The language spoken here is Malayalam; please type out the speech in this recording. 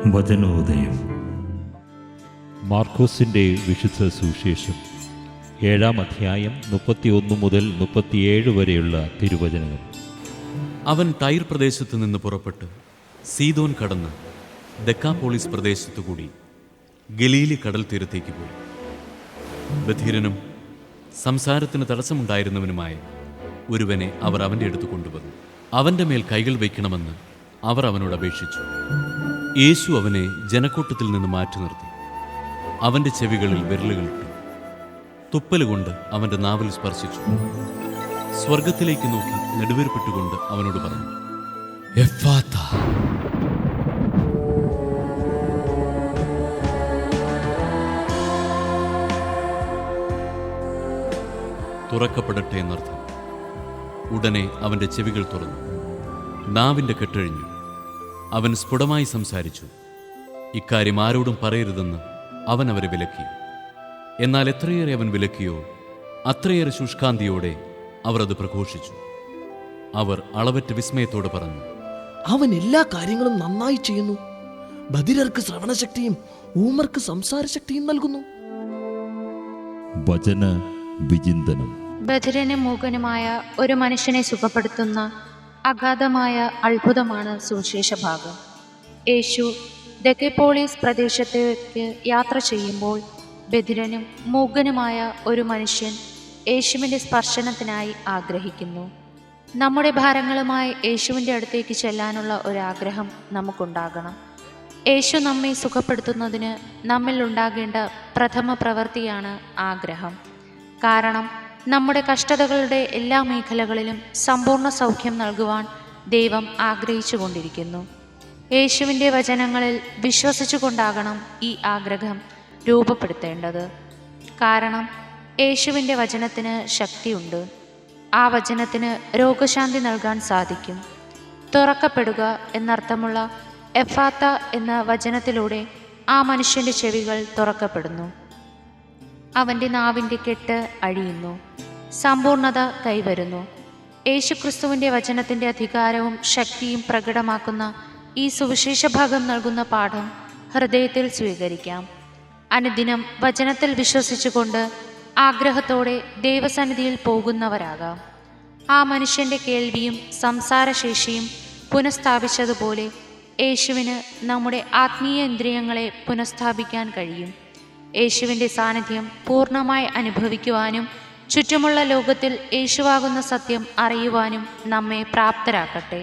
വചനോദയം. മാർക്കോസിൻ്റെ വിശുദ്ധ സുവിശേഷം 7-ാം അധ്യായം 31 മുതൽ 37 വരെയുള്ള തിരുവചനങ്ങൾ. അവൻ ടൈർ പ്രദേശത്തു നിന്ന് പുറപ്പെട്ട് സീദോൻ കടന്ന് ദെക്കാപോളിസ് പ്രദേശത്തുകൂടി ഗലീലി കടൽ തീരത്തേക്ക് പോയി. ബധിരനും സംസാരത്തിന് തടസ്സമുണ്ടായിരുന്നവനുമായ ഒരുവനെ അവർ അവൻ്റെ അടുത്ത് കൊണ്ടുവന്നു. അവൻ്റെ മേൽ കൈകൾ വയ്ക്കണമെന്ന് അവർ അവനോട് അപേക്ഷിച്ചു. യേശു അവനെ ജനക്കൂട്ടത്തിൽ നിന്ന് മാറ്റി നിർത്തി. അവൻ്റെ ചെവികളിൽ വിരലുകളിട്ടു. തുപ്പലുകൊണ്ട് അവൻ്റെ നാവിൽ സ്പർശിച്ചു. സ്വർഗത്തിലേക്ക് നോക്കി നെടുവേർപ്പെട്ടുകൊണ്ട് അവനോട് പറഞ്ഞു, എഫ്ഫാത്ത. തുറക്കപ്പെടട്ടെ എന്നർത്ഥം. ഉടനെ അവൻ്റെ ചെവികൾ തുറന്നു, നാവിൻ്റെ കെട്ടഴിഞ്ഞു. അവൻ സ്ഫുടമായി സംസാരിച്ചു. ഇക്കാര്യം ആരോടും പറയരുതെന്ന് അവൻ അവരെ വിലക്കി. എന്നാൽ എത്രയേറെ അവൻ വിലക്കിയോ അത്രയേറെ ശുഷ്കാന്തിയോടെ അവർ അത് പ്രഘോഷിച്ചു. അവർ അളവറ്റ വിസ്മയത്തോടെ പറഞ്ഞു, അവൻ എല്ലാ കാര്യങ്ങളും നന്നായി ചെയ്യുന്നു. ബധിരർക്ക് ശ്രവണശക്തിയും ഊമർക്ക് സംസാരശക്തിയും നൽകുന്നു. വചന വിചിന്തനം. ബധിരനും മൂകനുമായ ഒരു മനുഷ്യനെ സുഖപ്പെടുത്തുന്ന അഗാധമായ അത്ഭുതമാണ് സുവിശേഷ ഭാഗം. യേശു ദെക്കപോളിസ് പ്രദേശത്തേക്ക് യാത്ര ചെയ്യുമ്പോൾ ബധിരനും മൂകനുമായ ഒരു മനുഷ്യൻ യേശുവിൻ്റെ സ്പർശനത്തിനായി ആഗ്രഹിക്കുന്നു. നമ്മുടെ ഭാരങ്ങളുമായി യേശുവിൻ്റെ അടുത്തേക്ക് ചെല്ലാനുള്ള ഒരാഗ്രഹം നമുക്കുണ്ടാകണം. യേശു നമ്മെ സുഖപ്പെടുത്തുന്നതിന് നമ്മിൽ ഉണ്ടാകേണ്ട പ്രഥമ പ്രവൃത്തിയാണ് ആഗ്രഹം. കാരണം നമ്മുടെ കഷ്ടതകളുടെ എല്ലാ മേഖലകളിലും സമ്പൂർണ്ണ സൗഖ്യം നൽകുവാൻ ദൈവം ആഗ്രഹിച്ചു കൊണ്ടിരിക്കുന്നു. യേശുവിൻ്റെ വചനങ്ങളിൽ വിശ്വസിച്ചുകൊണ്ടാകണം ഈ ആഗ്രഹം രൂപപ്പെടുത്തേണ്ടത്. കാരണം യേശുവിൻ്റെ വചനത്തിന് ശക്തിയുണ്ട്. ആ വചനത്തിന് രോഗശാന്തി നൽകാൻ സാധിക്കും. തുറക്കപ്പെടുക എന്നർത്ഥമുള്ള എഫാത്ത എന്ന വചനത്തിലൂടെ ആ മനുഷ്യൻ്റെ ചെവികൾ തുറക്കപ്പെടുന്നു. അവൻ്റെ നാവിൻ്റെ കെട്ട് അഴിയുന്നു. സമ്പൂർണത കൈവരുന്നു. യേശുക്രിസ്തുവിൻ്റെ വചനത്തിൻ്റെ അധികാരവും ശക്തിയും പ്രകടമാക്കുന്ന ഈ സുവിശേഷ ഭാഗം നൽകുന്ന പാഠം ഹൃദയത്തിൽ സ്വീകരിക്കാം. അനുദിനം വചനത്തിൽ വിശ്വസിച്ചുകൊണ്ട് ആഗ്രഹത്തോടെ ദൈവസന്നിധിയിൽ പോകുന്നവരാകാം. ആ മനുഷ്യൻ്റെ കേൾവിയും സംസാരശേഷിയും പുനഃസ്ഥാപിച്ചതുപോലെ യേശുവിന് നമ്മുടെ ആത്മീയ ഇന്ദ്രിയങ്ങളെ പുനഃസ്ഥാപിക്കാൻ കഴിയും. യേശുവിൻ്റെ സാന്നിധ്യം പൂർണ്ണമായി അനുഭവിക്കുവാനും ചുറ്റുമുള്ള ലോകത്തിൽ യേശുവാകുന്ന സത്യം അറിയുവാനും നമ്മെ പ്രാപ്തരാക്കട്ടെ.